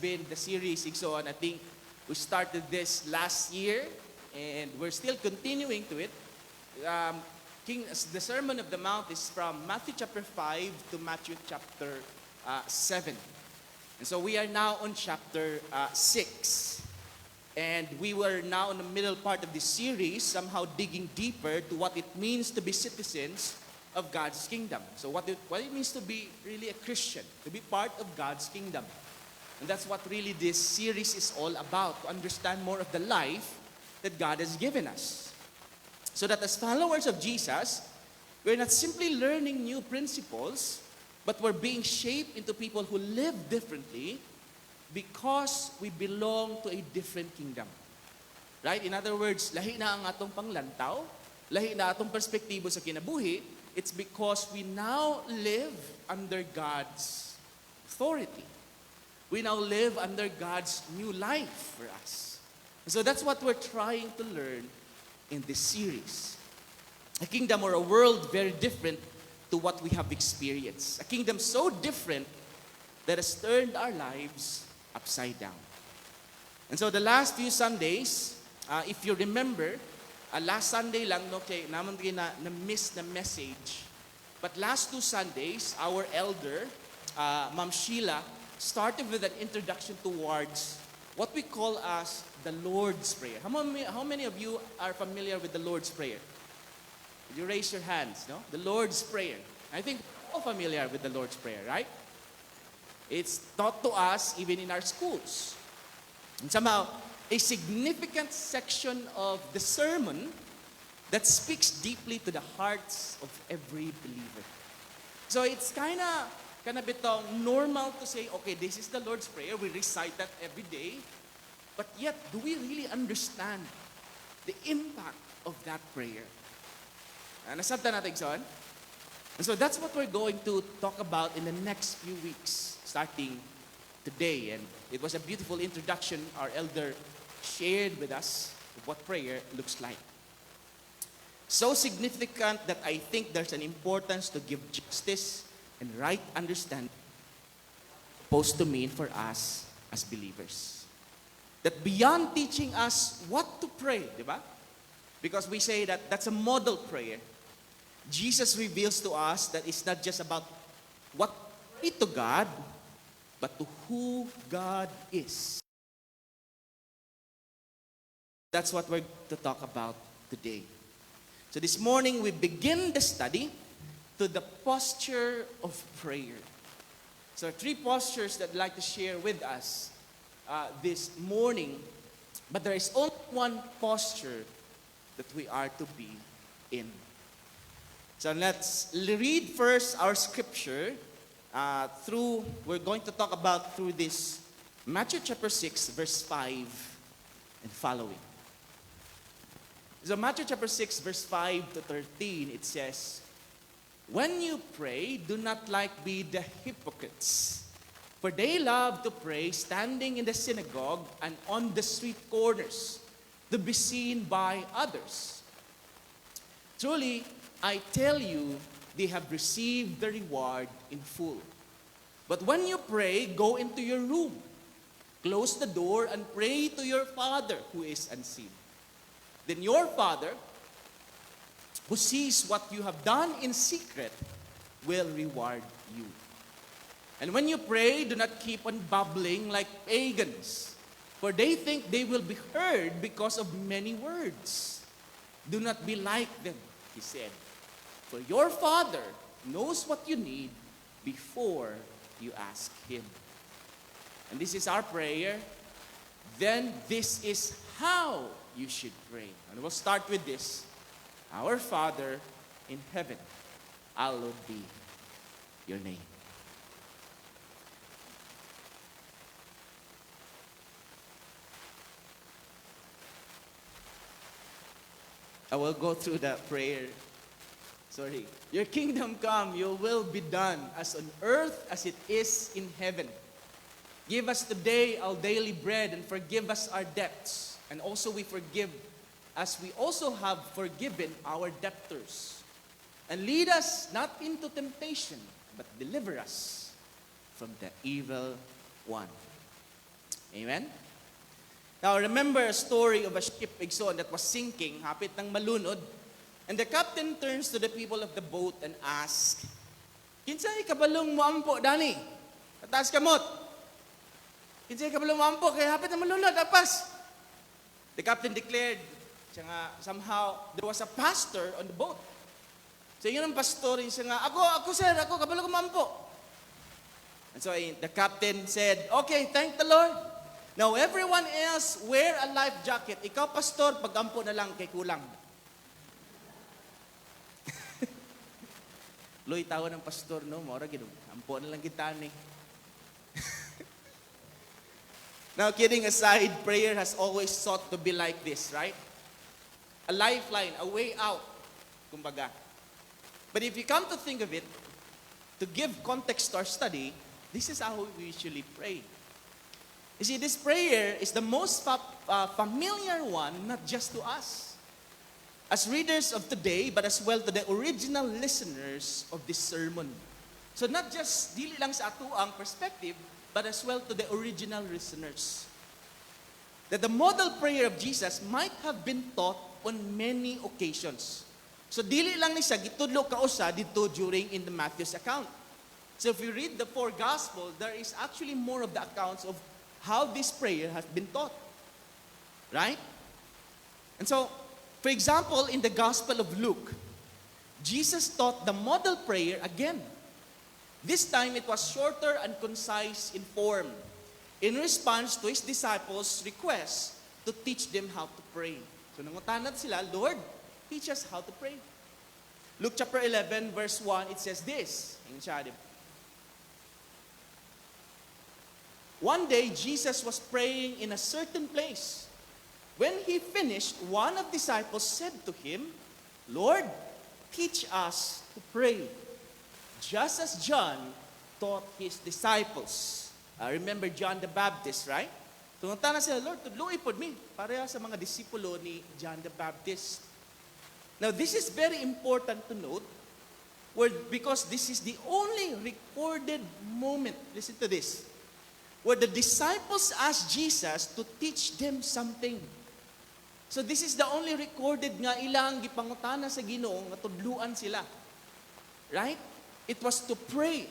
been the series Igsoon. I think we started this last year and we're still continuing to it. The Sermon of the Mount is from Matthew chapter 5 to Matthew chapter 7. And so we are now on chapter 6. And we were now in the middle part of this series, somehow digging deeper to what it means to be citizens of God's kingdom. So what it means to be really a Christian, to be part of God's kingdom. And that's what really this series is all about, to understand more of the life that God has given us. So that as followers of Jesus, we're not simply learning new principles, but we're being shaped into people who live differently because we belong to a different kingdom. Right? In other words, lahi na ang atong panglantaw, lahi na atong perspektibo sa kinabuhi. It's because we now live under God's authority. We now live under God's new life for us. So that's what we're trying to learn in this series. A kingdom or a world very different to what we have experienced. A kingdom so different that has turned our lives upside down. And so the last few Sundays, if you remember, last Sunday lang, no, kay naman na-miss the message. But last two Sundays, our elder, Ma'am Sheila, started with an introduction towards what we call as the Lord's Prayer. How many of you are familiar with the Lord's Prayer? Would you raise your hands, no? The Lord's Prayer. I think we're all familiar with the Lord's Prayer, right? It's taught to us even in our schools. And somehow, a significant section of the sermon that speaks deeply to the hearts of every believer. So it's kind of bitong normal to say, okay, this is the Lord's Prayer. We recite that every day. But yet, do we really understand the impact of that prayer? Nasabta natin, son? And so that's what we're going to talk about in the next few weeks, starting today. And it was a beautiful introduction our elder shared with us of what prayer looks like. So significant that I think there's an importance to give justice and right understanding supposed to mean for us as believers. That beyond teaching us what to pray, di ba? Because we say that that's a model prayer. Jesus reveals to us that it's not just about what to pray to God, but to who God is. That's what we're to talk about today. So this morning, we begin the study to the posture of prayer. So three postures that I'd like to share with us this morning. But there is only one posture that we are to be in. So let's read first our scripture we're going to talk about through this Matthew chapter 6, verse 5 and following. So Matthew chapter 6, verse 5 to 13, it says, "When you pray, do not be the hypocrites, for they love to pray standing in the synagogue and on the street corners, to be seen by others. Truly, I tell you, they have received the reward in full. But when you pray, go into your room, close the door, and pray to your Father who is unseen. Then your Father, who sees what you have done in secret, will reward you. And when you pray, do not keep on babbling like pagans, for they think they will be heard because of many words. Do not be like them," he said. "For your Father knows what you need before you ask Him." And this is our prayer. Then this is how you should pray. And we'll start with this. "Our Father in heaven, hallowed be your name." I will go through that prayer. Your kingdom come, your will be done, as on earth as it is in heaven. Give us today our daily bread, and forgive us our debts. And also we forgive, as we also have forgiven our debtors. And lead us not into temptation, but deliver us from the evil one. Amen? Now, remember a story of a ship, Igsoon, that was sinking, hapit ng malunod. And the captain turns to the people of the boat and asks, Kinsay kabalong mo ampo, Dani? Tatas kamot. Kinsay kabalong mo ampo, kaya hapit ng malunod, apas. The captain declared, somehow, there was a pastor on the boat. So yun ang pastor, siya nga, ako sir, ako kabalong mo ampo. And so the captain said, okay, thank the Lord. Now everyone else wear a life jacket. Ikaw, pastor, pag-ampo na lang kay kulang. Loy, tawa ng pastor, no? Maura, ampo na lang kita ni. Now, kidding aside, prayer has always sought to be like this, right? A lifeline, a way out, kumbaga. But if you come to think of it, to give context to our study, this is how we usually pray. You see, this prayer is the most familiar one, not just to us, as readers of today, but as well to the original listeners of this sermon. So not just dili lang sa ato ang perspective, but as well to the original listeners. That the model prayer of Jesus might have been taught on many occasions. So dili lang ni siya gitudlo kausa dito during in the Matthew's account. So if you read the 4 Gospels, there is actually more of the accounts of how this prayer has been taught. Right? And so, for example, in the Gospel of Luke, Jesus taught the model prayer again. This time, it was shorter and concise in form, in response to His disciples' request to teach them how to pray. So, nangutanat sila, Lord, teach us how to pray. Luke chapter 11, verse 1, it says this. One day, Jesus was praying in a certain place. When He finished, one of the disciples said to Him, Lord, teach us to pray, just as John taught his disciples. Remember John the Baptist, right? Tungunta na sila, Lord, tudloy pod mi, pareha sa mga disipulo ni John the Baptist. Now, this is very important to note, because this is the only recorded moment, listen to this, where the disciples asked Jesus to teach them something. So this is the only recorded nga ilang gipangutana sa Ginoo nga tudluan sila. Right? It was to pray.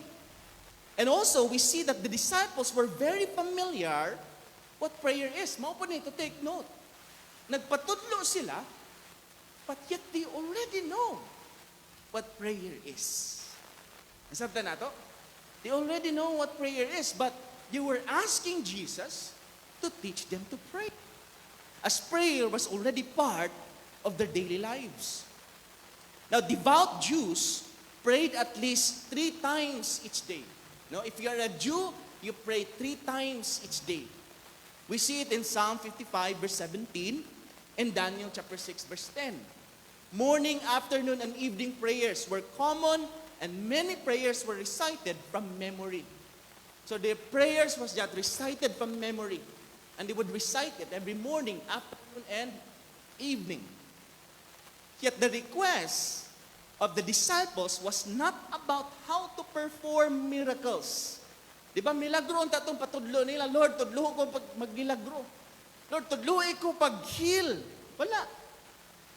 And also, we see that the disciples were very familiar what prayer is. Mao po to take note. Nagpatudlo sila, but yet they already know what prayer is. Nasabta na to? They already know what prayer is, but they were asking Jesus to teach them to pray. As prayer was already part of their daily lives. Now, devout Jews prayed at least 3 times each day. No, if you are a Jew, you pray 3 times each day. We see it in Psalm 55, verse 17, and Daniel chapter 6, verse 10. Morning, afternoon, and evening prayers were common, and many prayers were recited from memory. So their prayers was just recited from memory. And they would recite it every morning, afternoon, and evening. Yet the request of the disciples was not about how to perform miracles. Di ba, milagro ang tatong patudlo nila, Lord, tudlo ko pag magmilagro. Lord, tudlo ko pag heal. Wala.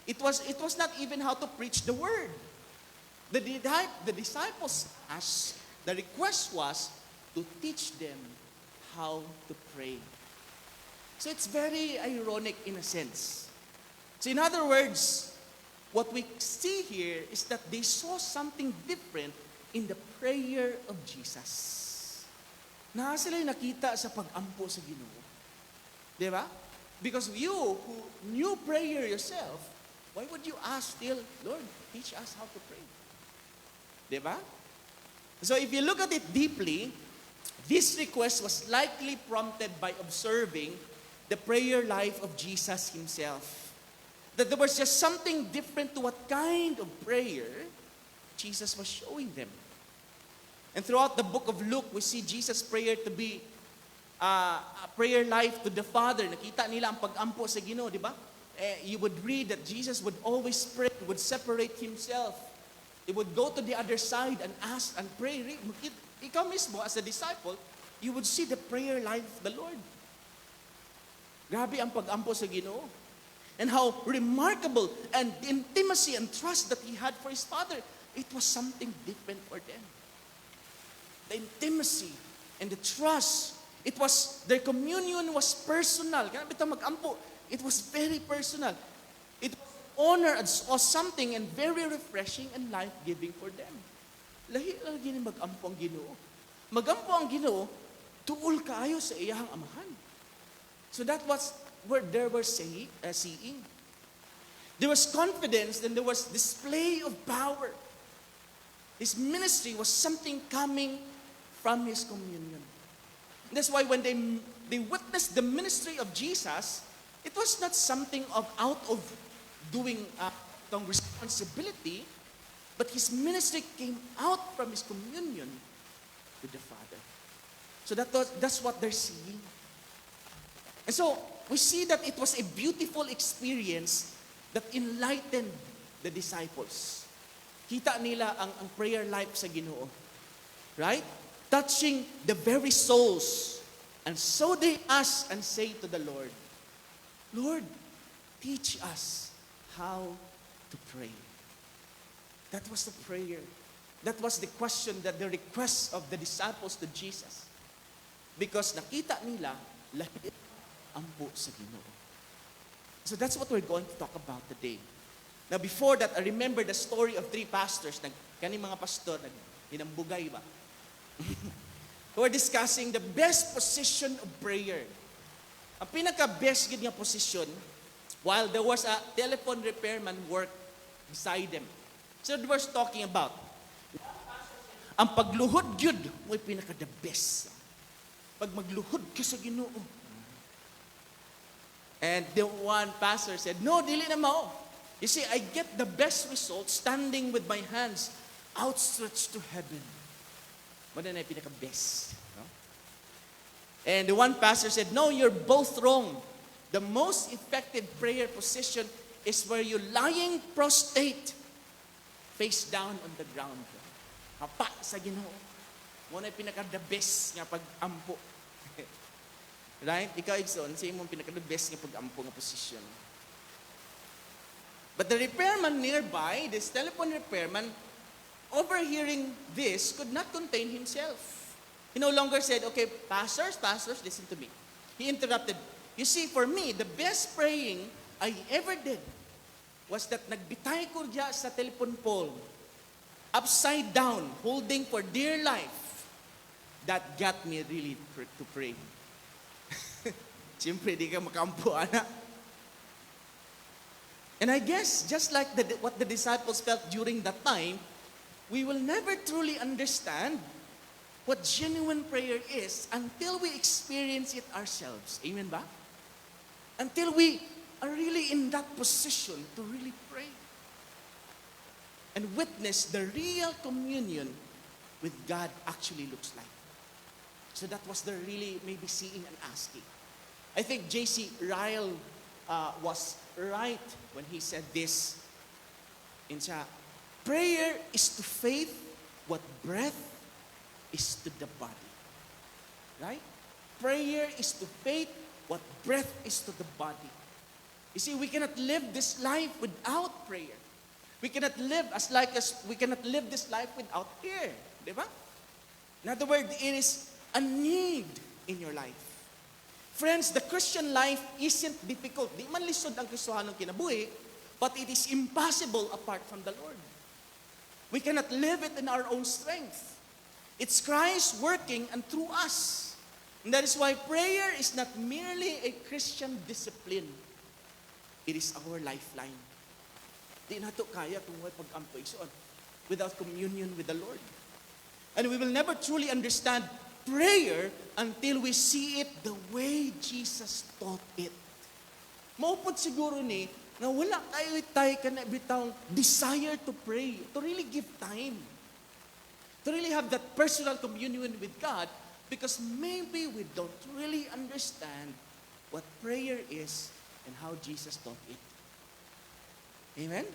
It was not even how to preach the word. The disciples asked, the request was to teach them how to pray. So it's very ironic in a sense. So in other words, what we see here is that they saw something different in the prayer of Jesus. Na sila yung nakita sa pag-ampo sa Ginoo. Di ba? Because you who knew prayer yourself, why would you ask still, Lord, teach us how to pray? Di ba? So if you look at it deeply, this request was likely prompted by observing the prayer life of Jesus Himself. That there was just something different to what kind of prayer Jesus was showing them. And throughout the book of Luke, we see Jesus' prayer to be a prayer life to the Father. Nakita nila ang pag-ampo sa Ginoo, di ba? You would read that Jesus would always pray, would separate Himself. He would go to the other side and ask and pray. Ikaw mismo, as a disciple, you would see the prayer life of the Lord. Grabe ang pag-ampo sa Ginoo. And how remarkable and the intimacy and trust that he had for his father. It was something different for them. The intimacy and the trust. It was, their communion was personal. Kaya bitaw mag-ampo, it was very personal. It was honor or something and very refreshing and life-giving for them. Lahi-lagi ni mag-ampo ang Ginoo. Mag-ampo ang Ginoo, tuol kaayo sa iyahang amahan. So that was where they were seeing. There was confidence and there was display of power. His ministry was something coming from his communion. That's why when they witnessed the ministry of Jesus, it was not something out of doing responsibility, but his ministry came out from his communion with the Father. So that's what they're seeing. And so, we see that it was a beautiful experience that enlightened the disciples. Kita nila ang prayer life sa Ginoo. Right? Touching the very souls. And so they ask and say to the Lord, Lord, teach us how to pray. That was the prayer. That was the question, the request of the disciples to Jesus. Because nakita nila, lahi ampo sa Ginoo. So that's what we're going to talk about today. Now before that, I remember the story of 3 pastors. Kaning mga pastor, hinambugay ba? Who were discussing the best position of prayer. Ang pinaka-best gid nga position, while there was a telephone repairman work beside them. So they were talking about, ang pagluhod yun, mo'y pinaka-the best. Pag magluhod ka sa Ginoo. And the one pastor said, no, dili na mao. You see, I get the best result standing with my hands outstretched to heaven. Muna na yung pinaka-best. No? And the one pastor said, no, you're both wrong. The most effective prayer position is where you're lying prostrate, face down on the ground. Hapa sa Ginoo. Muna yung pinaka-the best nga pag-ampo. Right? Ikaw, Igson, sa imong pinaka-the best nga pag-ampo nga position. But the repairman nearby, this telephone repairman, overhearing this, could not contain himself. He no longer said, okay, pastors, listen to me. He interrupted. You see, for me, the best praying I ever did was that nagbitay ko diya sa telephone pole, upside down, holding for dear life. That got me really to pray. Siyempre, di ka makampo, anak. And I guess, just like what the disciples felt during that time, we will never truly understand what genuine prayer is until we experience it ourselves. Amen ba? Until we are really in that position to really pray and witness the real communion with God actually looks like. So that was the really maybe seeing and asking. I think J.C. Ryle was right when he said this in siya, prayer is to faith what breath is to the body. Right? Prayer is to faith what breath is to the body. You see, we cannot live this life without prayer. We cannot live we cannot live this life without prayer. Di ba? In other words, it is a need in your life. Friends, the Christian life isn't difficult. Di man lisod ang Kristohanong kinabuhi, but it is impossible apart from the Lord. We cannot live it in our own strength. It's Christ working and through us. And that is why prayer is not merely a Christian discipline. It is our lifeline. Di nato kaya kung may pag-ampo igsoon without communion with the Lord. And we will never truly understand prayer until we see it the way Jesus taught it. Maupod siguro ni na wala tayo ka na bitang desire to pray, to really give time, to really have that personal communion with God, because maybe we don't really understand what prayer is and how Jesus taught it. Amen?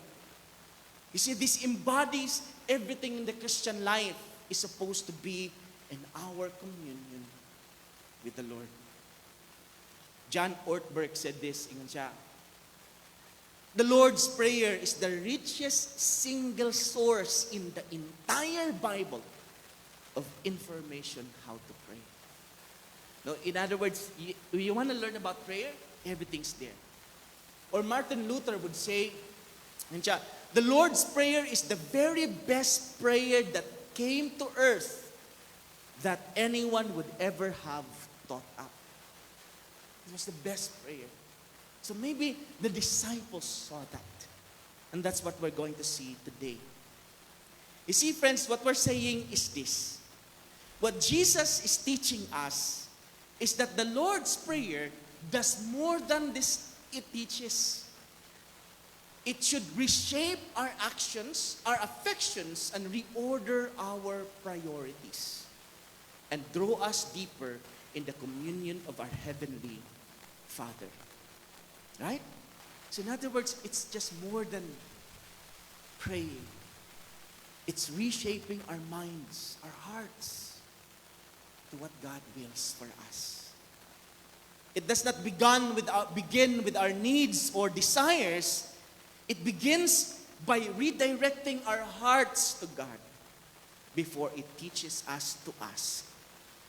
You see, this embodies everything in the Christian life is supposed to be in our communion with the Lord. John Ortberg said this, ingon siya, the Lord's Prayer is the richest single source in the entire Bible of information how to pray. No, in other words, you want to learn about prayer? Everything's there. Or Martin Luther would say, the Lord's Prayer is the very best prayer that came to earth that anyone would ever have thought up. It was the best prayer. So maybe the disciples saw that. And that's what we're going to see today. You see, friends, what we're saying is this. What Jesus is teaching us is that the Lord's Prayer does more than this it teaches. It should reshape our actions, our affections, and reorder our priorities. And draw us deeper in the communion of our Heavenly Father. Right? So in other words, it's just more than praying. It's reshaping our minds, our hearts, to what God wills for us. It does not begin with our needs or desires. It begins by redirecting our hearts to God before it teaches us to ask.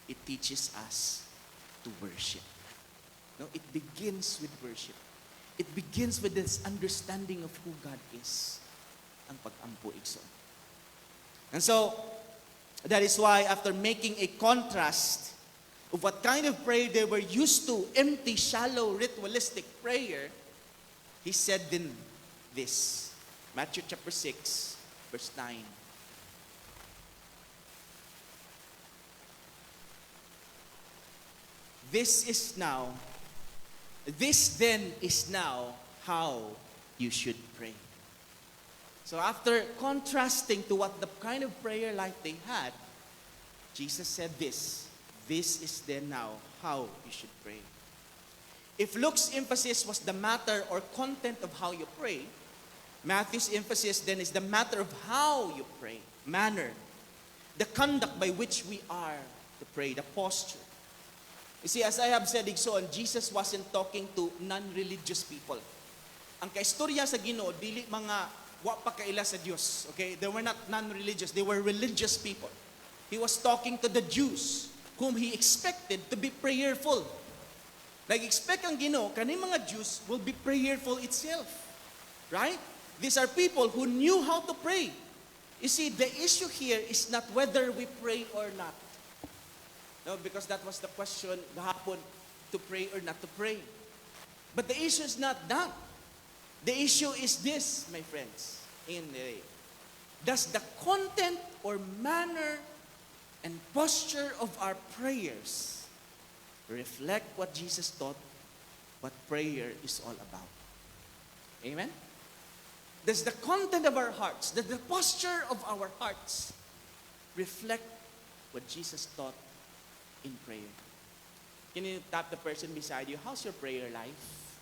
It teaches us to worship. No, it begins with worship. It begins with this understanding of who God is. Ang pag-ampo igsoon. And so, that is why after making a contrast of what kind of prayer they were used to, empty, shallow, ritualistic prayer, he said then this. Matthew chapter 6, verse 9. This then is now how you should pray. So after contrasting to what the kind of prayer life they had, Jesus said this is then now how you should pray. If Luke's emphasis was the matter or content of how you pray, Matthew's emphasis then is the matter of how you pray, manner, the conduct by which we are to pray, the posture. You see, as I have said, Igsoon, Jesus wasn't talking to non-religious people. Ang kaistorya sa Ginoo, dili mga wa pa kaila sa Diyos. Okay? They were not non-religious. They were religious people. He was talking to the Jews whom he expected to be prayerful. Nag-expect ang Ginoo, kani mga Jews will be prayerful itself. Right? These are people who knew how to pray. You see, the issue here is not whether we pray or not. No, because that was the question gahapon, to pray or not to pray. But the issue is not that. The issue is this, my friends. Does the content or manner and posture of our prayers reflect what Jesus taught, what prayer is all about? Amen? Does the content of our hearts, does the posture of our hearts reflect what Jesus taught in prayer? Can you tap the person beside you? How's your prayer life?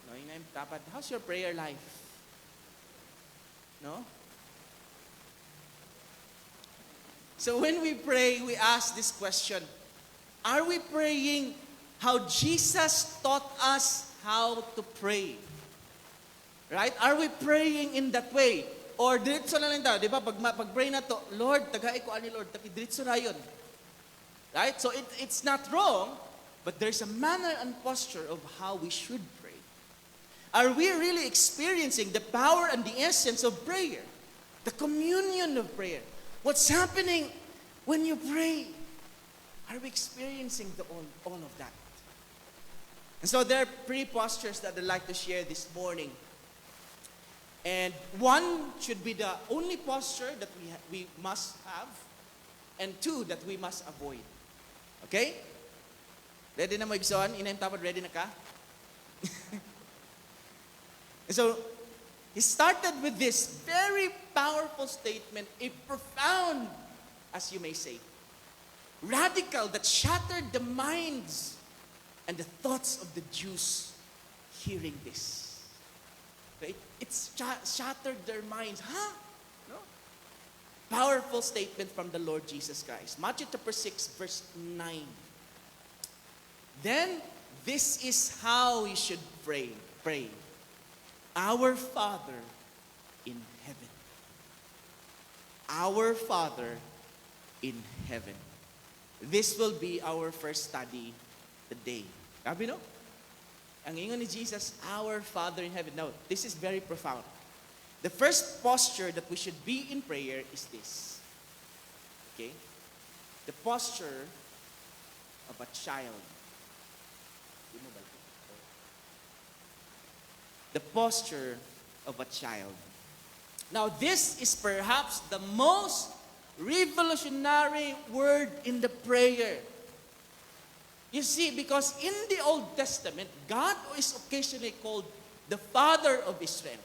No, how's your prayer life? No? So when we pray, we ask this question. Are we praying how Jesus taught us how to pray? Right? Are we praying in that way? Or diretso na lang daw, di ba? Pag-pray na to, Lord, tagay ko ani Lord, diretso na yun. Right? So it's not wrong, but there's a manner and posture of how we should pray. Are we really experiencing the power and the essence of prayer? The communion of prayer? What's happening when you pray? Are we experiencing all of that? And so there are three postures that I'd like to share this morning. And one should be the only posture that we must have, and two that we must avoid. Okay? Ready na mo igsoon? Inayim tapad, ready na ka? So, he started with this very powerful statement, a profound, as you may say, radical, that shattered the minds and the thoughts of the Jews hearing this. It's shattered their minds. Huh? No? Powerful statement from the Lord Jesus Christ. Matthew chapter 6, verse 9. Then This is how we should pray. Pray. Our Father in heaven. Our Father in heaven. This will be our first study today. Sabi no? Ang ingon ni Jesus, our Father in heaven. Now, this is very profound. The first posture that we should be in prayer is this. Okay? The posture of a child. The posture of a child. Now, this is perhaps the most revolutionary word in the prayer. You see, because in the Old Testament, God is occasionally called the Father of Israel.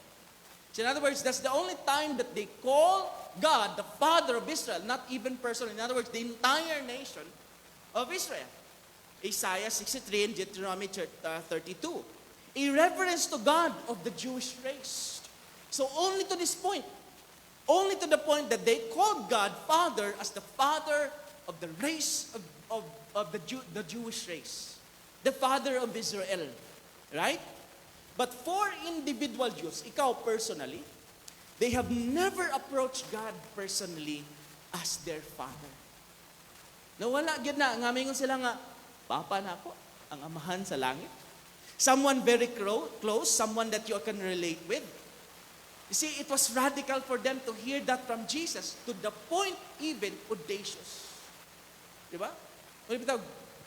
So in other words, that's the only time that they call God the Father of Israel, not even personally. In other words, the entire nation of Israel. Isaiah 63 and Deuteronomy 32. A reference to God of the Jewish race. So only to this point, only to the point that they called God Father as the Father of the race of the Jewish race. The Father of Israel. Right? But for individual Jews, ikaw personally, they have never approached God personally as their Father. Nawala gyud na, nga mingon sila nga, Papa na ako, ang amahan sa langit. Someone very close, someone that you can relate with. You see, it was radical for them to hear that from Jesus, to the point even audacious. Diba?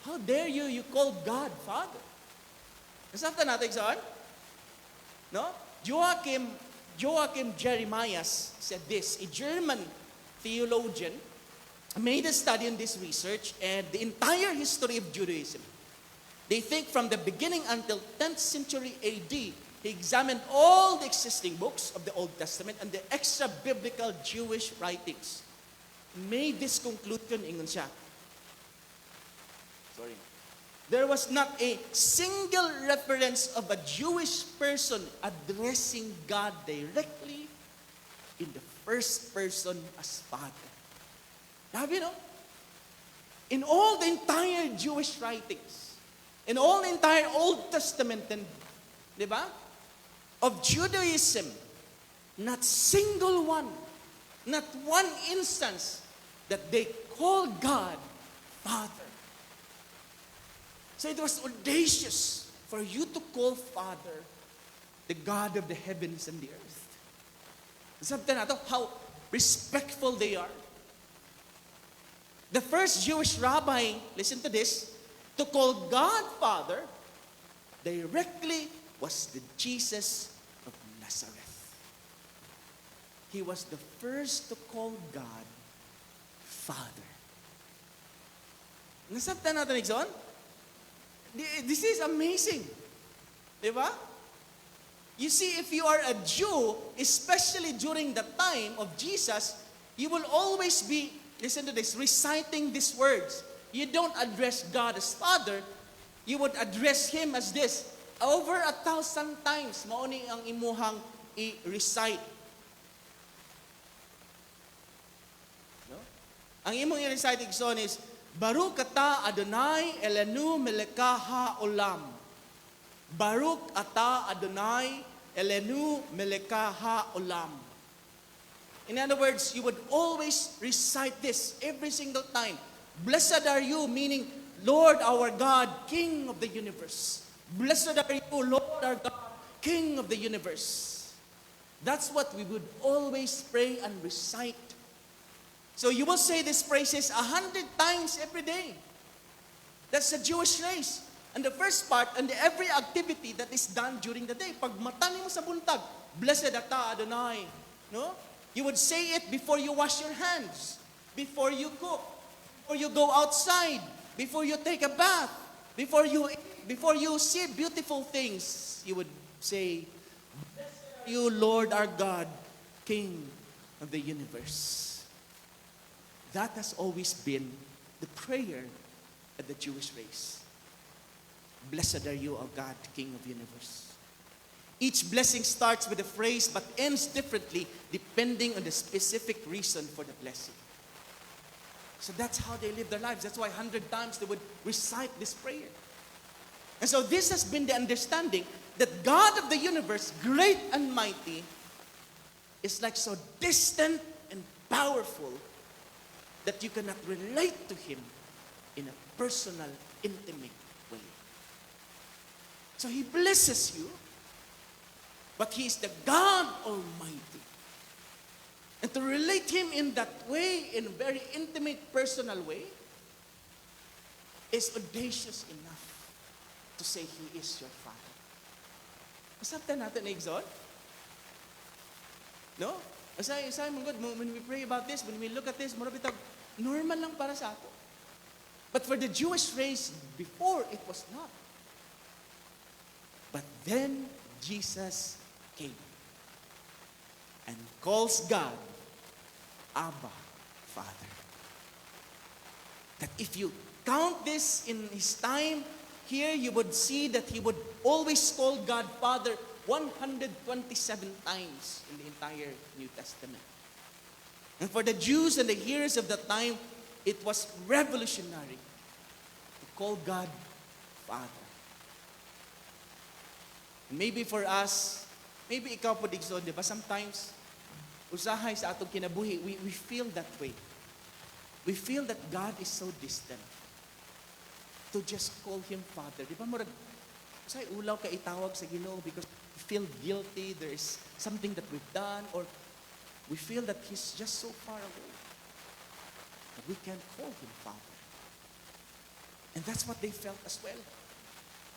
How dare you call God Father? Nasafta natin saan? No? Joachim Jeremias said this. A German theologian made a study on this research and the entire history of Judaism. They think from the beginning until 10th century AD, he examined all the existing books of the Old Testament and the extra biblical Jewish writings. Made this conclusion, ingon siya. Sorry. There was not a single reference of a Jewish person addressing God directly in the first person as Father. Have you know? In all the entire Jewish writings, in all the entire Old Testament, and, di ba? Of Judaism, not single one, not one instance that they call God Father. So it was audacious for you to call Father the God of the heavens and the earth. Sabi natin how respectful they are. The first Jewish rabbi, listen to this, to call God Father directly was the Jesus of Nazareth. He was the first to call God Father. Nasabtan natin, Nixon? This is amazing. Diba? You see, if you are a Jew, especially during the time of Jesus, you will always be, listen to this, reciting these words. You don't address God as Father, you would address Him as this. Over 1,000 times, mauni ang imuhang i-recite. No? Ang imong i-recite, Igson, is, Baruch ata Adonai Elenu meleka haolam. Baruch ata Adonai Elenu meleka haolam. In other words, you would always recite this every single time. Blessed are you, meaning Lord our God, King of the universe. Blessed are you, Lord our God, King of the universe. That's what we would always pray and recite. So you will say these phrases 100 times every day. That's the Jewish race. And the first part, and every activity that is done during the day. Pag matani mo sa buntag, Blessed ata Adonai. No? You would say it before you wash your hands, before you cook, before you go outside, before you take a bath, before you see beautiful things. You would say, Blessed are you, Lord our God, King of the universe. That has always been the prayer of the Jewish race. Blessed are you, O God, King of the universe. Each blessing starts with a phrase but ends differently depending on the specific reason for the blessing. So that's how they live their lives. That's why 100 times they would recite this prayer. And so this has been the understanding that God of the universe, great and mighty, is like so distant and powerful that you cannot relate to Him in a personal, intimate way. So He blesses you, but He is the God Almighty. And to relate Him in that way, in a very intimate, personal way, is audacious enough to say He is your Father. Masabtan natin, Exod? No? Asay mong God, when we pray about this, when we look at this, marabitag, normal lang para sa ato. But for the Jewish race, before, it was not. But then, Jesus came and calls God, Abba, Father. That if you count this in His time, here you would see that He would always call God Father 127 times in the entire New Testament. And for the Jews and the hearers of the time, it was revolutionary to call God Father. And maybe for us, maybe ikaw po Digson, di ba? Sometimes, usahay sa atong kinabuhi, we feel that way. We feel that God is so distant to just call Him Father. Di ba? Murag, say ulaw ka itawag sa Ginoo because we feel guilty, there is something that we've done, or we feel that He's just so far away that we can't call Him Father. And that's what they felt as well.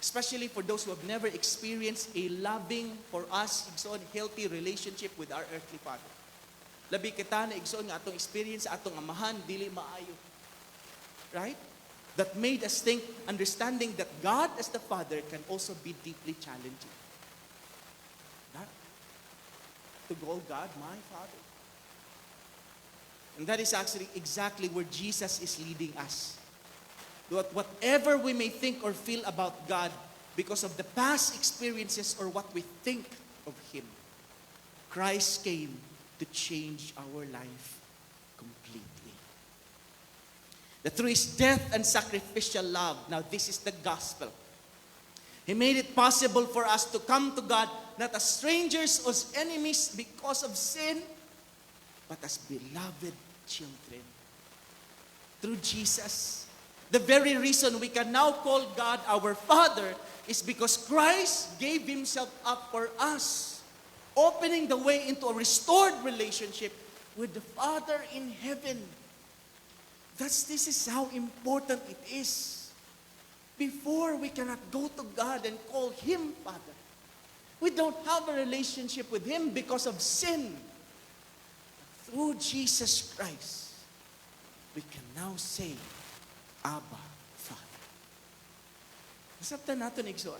Especially for those who have never experienced a loving, for us, igsoon, healthy relationship with our earthly Father. Labi kita na igsoon nga atong experience, atong amahan, dili maayo. Right? That made us think, understanding that God as the Father can also be deeply challenging. Not to call God my Father. And that is actually exactly where Jesus is leading us. That whatever we may think or feel about God because of the past experiences or what we think of Him, Christ came to change our life completely. That through His death and sacrificial love, now this is the gospel. He made it possible for us to come to God not as strangers or as enemies because of sin, but as beloved children. Through Jesus, the very reason we can now call God our Father is because Christ gave Himself up for us, opening the way into a restored relationship with the Father in heaven. This is how important it is. Before, we cannot go to God and call Him Father. We don't have a relationship with Him because of sin. Through Jesus Christ, we can now say, Abba, Father. Nasabtan natin, Exol.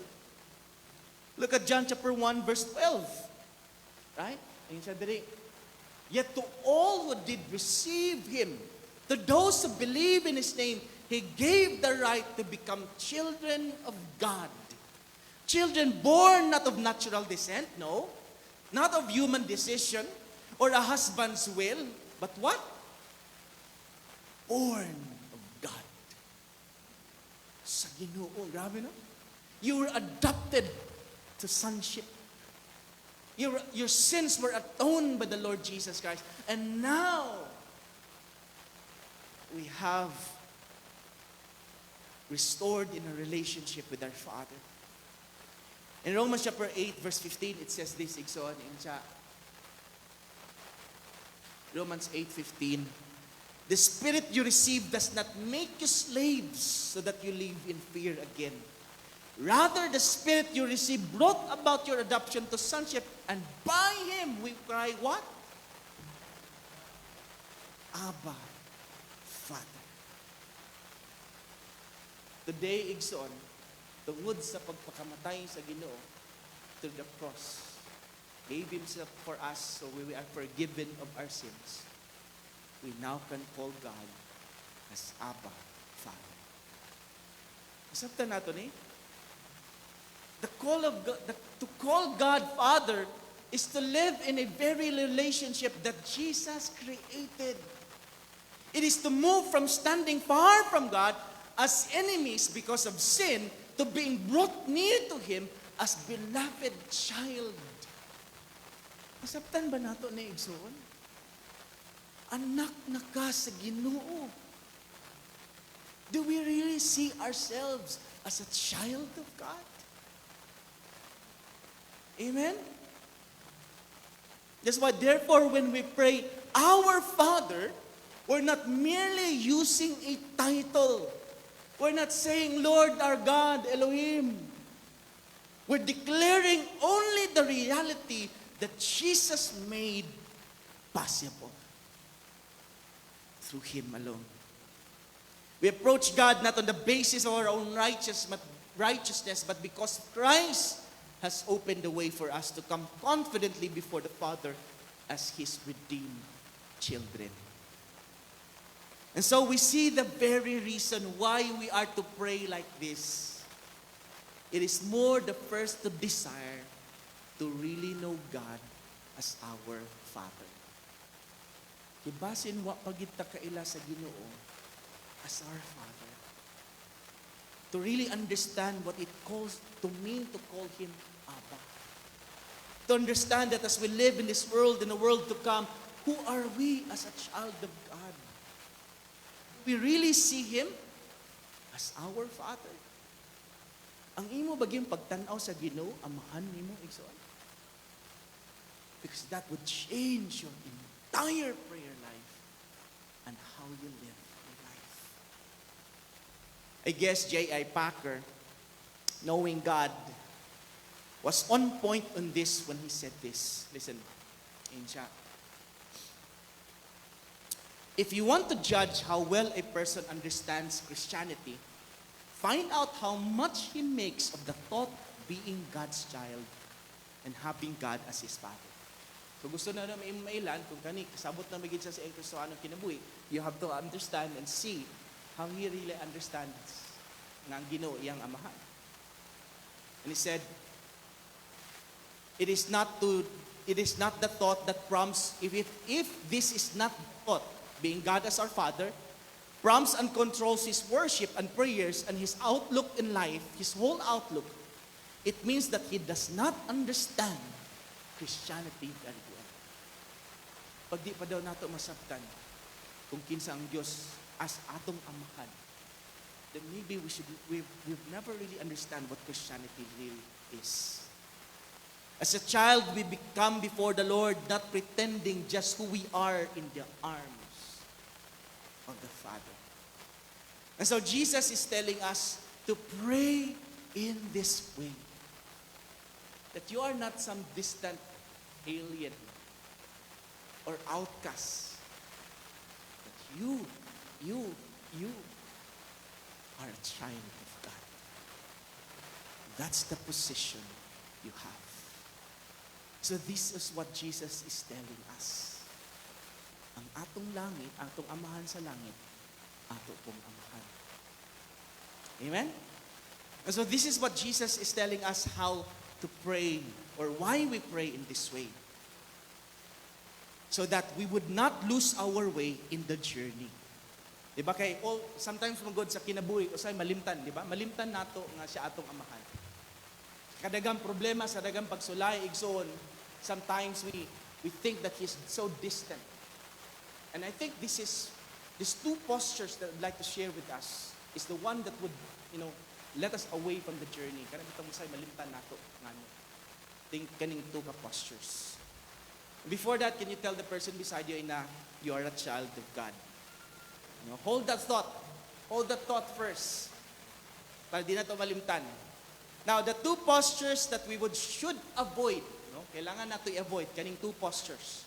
Look at John chapter 1, verse 12. Right? Ayun siya diri. Yet to all who did receive Him, to those who believe in His name, He gave the right to become children of God. Children born not of natural descent, no. Not of human decision or a husband's will, but what? Born of God. Sa Ginoo, grabe no? You were adopted to sonship. Your sins were atoned by the Lord Jesus Christ. And now, we have restored in a relationship with our Father. In Romans chapter 8, verse 15, it says this, Igsoon, in siya. Romans 8:15. The Spirit you received does not make you slaves so that you live in fear again. Rather, the Spirit you received brought about your adoption to sonship, and by Him we cry, what? Abba, Father. Today, Igsoon, tungod sa pagpakamatay sa Ginoo through the cross, gave Himself for us so we are forgiven of our sins. We now can call God as Abba, Father. Masabtan nato ni? The call of God, to call God Father is to live in a very relationship that Jesus created. It is to move from standing far from God as enemies because of sin to being brought near to Him as beloved child. Masabtan ba nato na igsoon? Anak na ka sa Ginoo. Do we really see ourselves as a child of God? Amen? That's why, therefore, when we pray, Our Father, we're not merely using a title. We're not saying, Lord our God, Elohim. We're declaring only the reality that Jesus made possible through Him alone. We approach God not on the basis of our own righteousness, but because Christ has opened the way for us to come confidently before the Father as His redeemed children. And so we see the very reason why we are to pray like this. It is more the first to desire to really know God as our Father. Kibasin wa pagid ta kaila sa Ginoo as our Father. To really understand what it calls to mean to call Him Abba. To understand that as we live in this world, in the world to come, who are we as a child of God? We really see Him as our Father. Ang imo bagyang pagtanaw sa Ginoo, amahan nimo igsoon. Because that would change your entire prayer life and how you live your life. I guess J.I. Packer, knowing God, was on point on this when he said this. Listen, in chat. If you want to judge how well a person understands Christianity, find out how much he makes of the thought of being God's child and having God as his Father. So gusto na namin mailan, kung kani, kasabot na magiging sa Kristohanong kinabuhi, you have to understand and see how he really understands ng Ginoo iyang amahan. And he said, it is not the thought that prompts, if this is not thought, being God as our Father, prompts and controls His worship and prayers and His outlook in life, His whole outlook, it means that He does not understand Christianity very well. Pag di pa daw nato masabtan kung kinsa ang Diyos as atong amahan, then maybe we've never really understand what Christianity really is. As a child, we become before the Lord not pretending just who we are in the arms of the Father. And so Jesus is telling us to pray in this way. That you are not some distant alien or outcast. But you are a child of God. That's the position you have. So this is what Jesus is telling us. Ang atong langit, atong amahan sa langit, ato pong amahan. Amen? And so this is what Jesus is telling us how to pray or why we pray in this way. So that we would not lose our way in the journey. Diba kay sometimes magod sa kinabuhi usay malimtan, diba? Malimtan nato nga siya atong amahan. Kadagang problema sa dagang pagsulay igsoon, sometimes we think that He's so distant. And I think these two postures that I'd like to share with us is the one that would, let us away from the journey. Kana bitong say malimtan nato ngano. Think kaning two ka postures. Before that, can you tell the person beside you na you are a child of God? Hold that thought. Hold that thought first. Para di na to malimtan. Now, the two postures that we should avoid, kailangan nato i-avoid kaning two postures.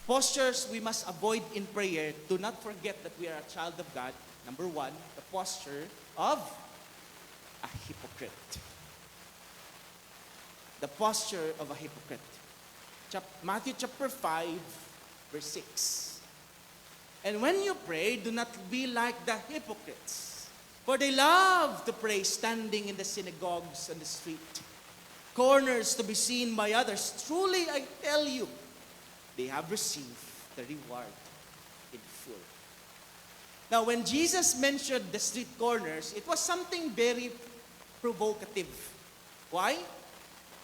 Postures we must avoid in prayer to not forget that we are a child of God. Number one, the posture of a hypocrite. The posture of a hypocrite. Matthew chapter 5, verse 6. And when you pray, do not be like the hypocrites, for they love to pray standing in the synagogues and the street, corners to be seen by others. Truly, I tell you, they have received the reward in full. Now, when Jesus mentioned the street corners, it was something very provocative. Why?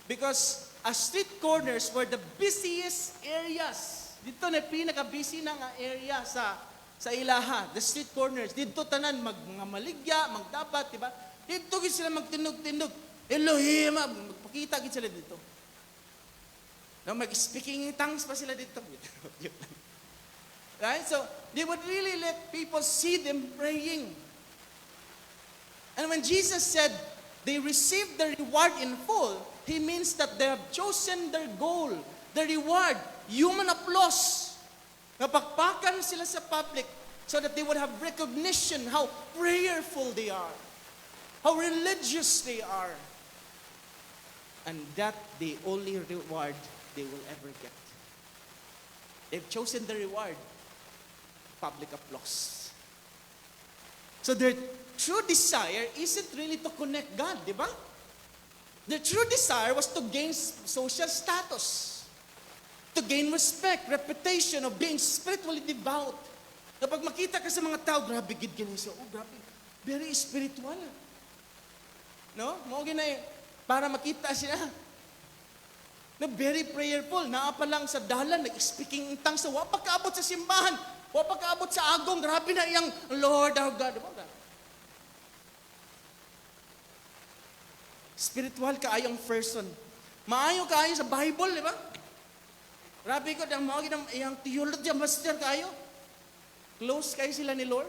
Because street corners were the busiest areas. Dito na pinaka-busy na nga area sa ilaha, the street corners. Dito tanan mga maligya, magdapat, di ba? Dito gid sila magtindog-tindog. Elohim, magpakita gid sila dito. No, mag-speaking in tongues pa sila dito. Right? So, they would really let people see them praying. And when Jesus said they received the reward in full, He means that they have chosen their goal, the reward, human applause. Napakpakan sila sa public so that they would have recognition how prayerful they are, how religious they are, and that the only reward they will ever get. They've chosen the reward, public applause. So their true desire isn't really to connect God, di ba? Their true desire was to gain social status, to gain respect, reputation of being spiritually devout. Kapag makita ka sa mga tao, grabe gid gini siya. Oh, grabe. Very spiritual. No? Mo ginay para makita siya. Na very prayerful. Naa pa lang sa dalan, nag-speaking in tongues. Wa pa kaabot sa simbahan. Wa pa kaabot sa agong. Grabe na iyang Lord our God. Diba? Spiritual kaayong person. Maayo kaayo sa Bible, di ba? Grabe ko, ang mga iyang theology master kayo. Close kayo sila ni Lord.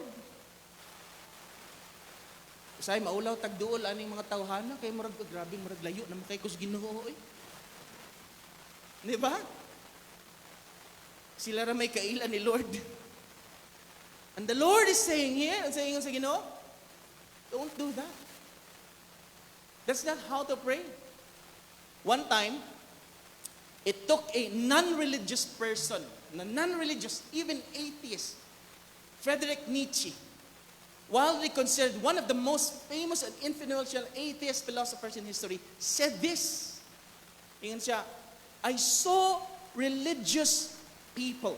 Usay, maulaw, tagduol, aning mga tawhana, kay marag, grabe, marag layo, naman kayo kus Ginoo, eh. Di ba? Sila ra may kailan ni Lord. And the Lord is saying here, saying sa Ginoo, don't do that. That's not how to pray. One time, it took a non-religious person, non-religious, even atheist, Friedrich Nietzsche, widely considered one of the most famous and influential atheist philosophers in history, said this. Ingan siya, I saw religious people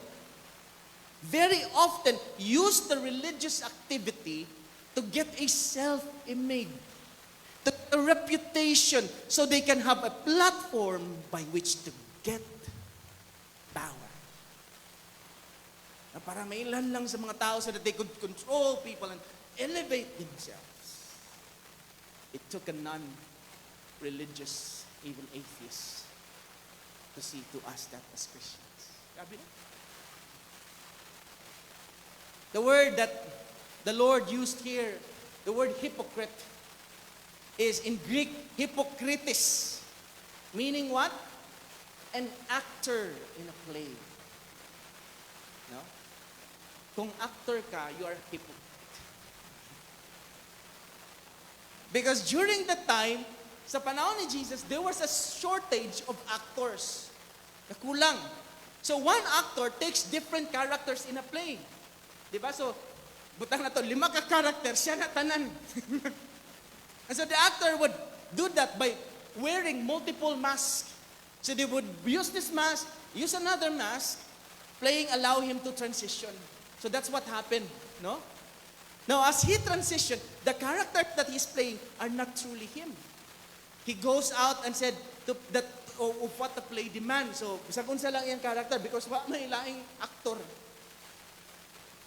very often use the religious activity to get a self-image, a reputation, so they can have a platform by which to get power. Na para may ilan lang sa mga tao so that they could control people and elevate themselves. It took a non-religious, even atheist, to see to us that as Christians. Sabi na? The word that the Lord used here, the word hypocrite, is in Greek, hypokrites. Meaning what? An actor in a play. No? Kung actor ka, you are hypocrite. Because during that time, sa panahon ni Jesus, there was a shortage of actors. Nakulang. So one actor takes different characters in a play. Diba? So, butang na to, 5 ka character, siya na tanan. And so the actor would do that by wearing multiple masks. So they would use this mask, use another mask, allow him to transition. So that's what happened, no? Now, as he transitioned, the character that he's playing are not truly him. He goes out and said that of what the play demands. So, sa lang yung character because wa may laing actor.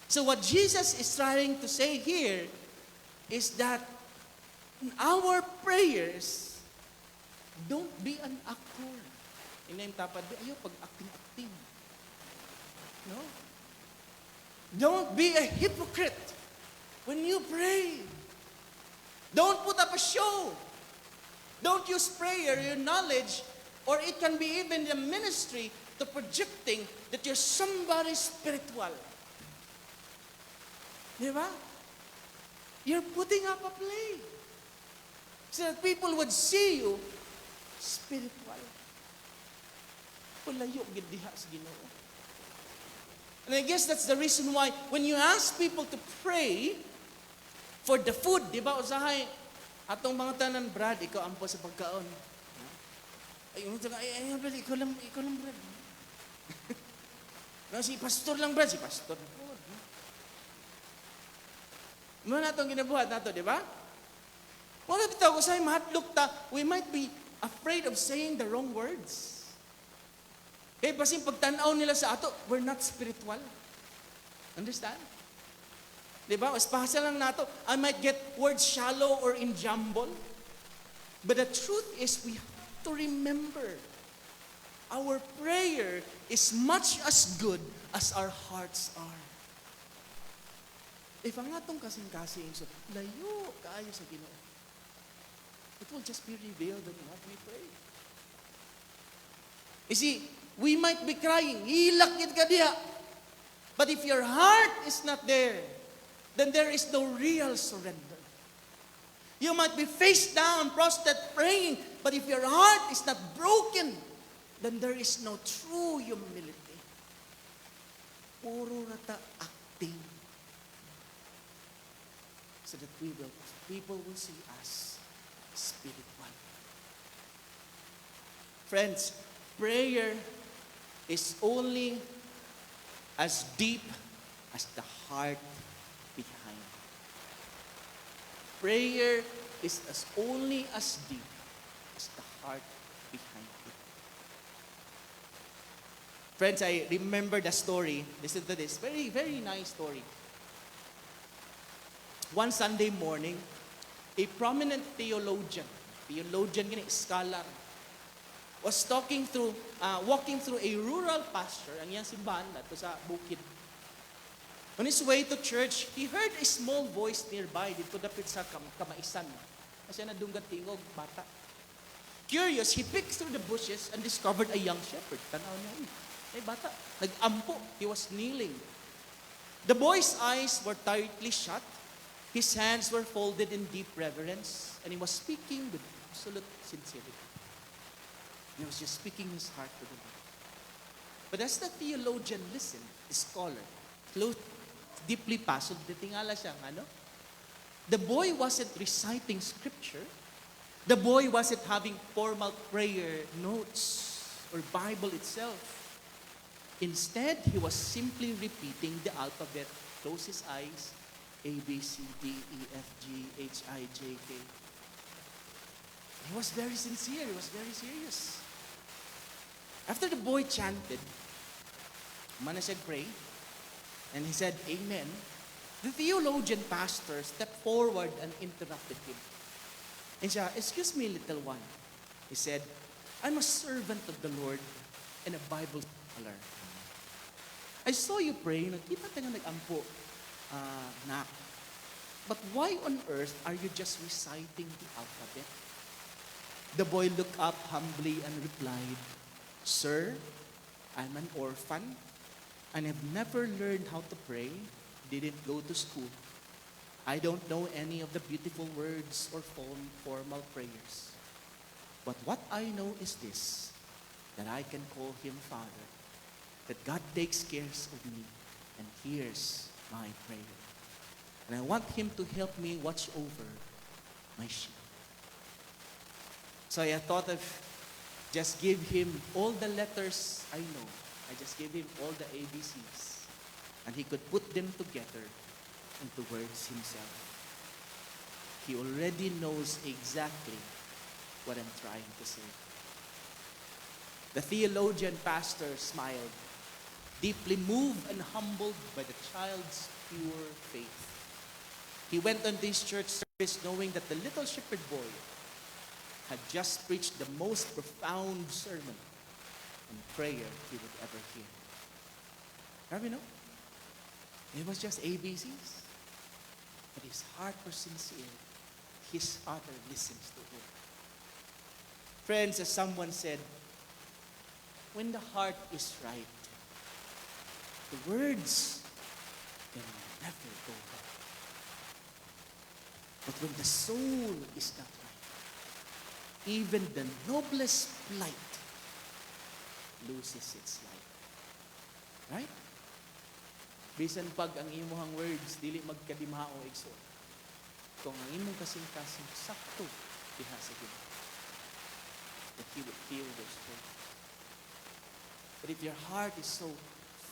So what Jesus is trying to say here is that in our prayers, don't be an actor. Inay tapad, ayaw pag-acting-acting. No? Don't be a hypocrite when you pray. Don't put up a show. Don't use prayer, your knowledge, or it can be even the ministry to projecting that you're somebody spiritual. Di ba? You're putting up a play so that people would see you spiritual. Palayo gid diha sa Ginoo. And I guess that's the reason why when you ask people to pray for the food, di ba, usahay, atong mga tanan, Brad, ikaw ampo sa pagkaon. Ay, Brad, ikaw lang, Brad. No, si pastor lang, Brad, si pastor. Ano na itong ginabuhat nato, di ba? Wala bitaw ko sa mahatlok ta, we might be afraid of saying the wrong words. Kaya basin pagtanaw nila sa ato, we're not spiritual. Understand? Diba? Espasa lang nato, I might get words shallow or in jumble. But the truth is, we have to remember, our prayer is much as good as our hearts are. If ang atong kasing-kasing, so, layo kaayo sa Ginoo, it will just be revealed in what we pray. You see, we might be crying, hilak ka diha. But if your heart is not there, then there is no real surrender. You might be face down, prostrate, praying, but if your heart is not broken, then there is no true humility. Puro rata acting. So that people will see us spiritual. Friends, prayer is only as deep as the heart behind. Prayer is only as deep as the heart behind it. Friends, I remember the story. Listen to this. Very, very nice story. One Sunday morning, a prominent theologian, scholar, was walking through a rural pasture, ang iyang simbahan nato sa bukid. On his way to church, he heard a small voice nearby dito dapit sa kamaisan. Kasi nadunggat tingog, bata. Curious, he picked through the bushes and discovered a young shepherd. Tanaw niya, ay bata, nag-ampo. He was kneeling. The boy's eyes were tightly shut. His hands were folded in deep reverence. And he was speaking with absolute sincerity. He was just speaking his heart to the Lord. But as the theologian listened, the scholar, deeply puzzled, tingala siya, the boy wasn't reciting scripture. The boy wasn't having formal prayer notes or Bible itself. Instead, he was simply repeating the alphabet. Close his eyes. A, B, C, D, E, F, G, H, I, J, K. He was very sincere. He was very serious. After the boy chanted, Mana said, pray. And he said, Amen. The theologian pastor stepped forward and interrupted him. And siya, excuse me, little one. He said, I'm a servant of the Lord and a Bible scholar. I saw you praying. Nakita tayo nag-ampo, nak. But why on earth are you just reciting the alphabet? The boy looked up humbly and replied, Sir, I'm an orphan and have never learned how to pray, didn't go to school. I don't know any of the beautiful words or formal prayers. But what I know is this, that I can call him Father, that God takes care of me and hears my prayer. And I want him to help me watch over my sheep. So I thought of just give him all the letters I know. I just gave him all the ABCs. And he could put them together into words himself. He already knows exactly what I'm trying to say. The theologian pastor smiled, deeply moved and humbled by the child's pure faith. He went on this church service knowing that the little shepherd boy had just preached the most profound sermon and prayer he would ever hear. Have you know? It was just ABCs. But his heart was sincere. His Father listens to him. Friends, as someone said, when the heart is right, the words can never go wrong. But when the soul is not right, even the noblest plight loses its life. Right? Bisan pag ang imuhang words, dili magkadimao igsoon. Kung ang imong kasing-kasing sakto, diha sa Ginoo, that He would heal those words. But if your heart is so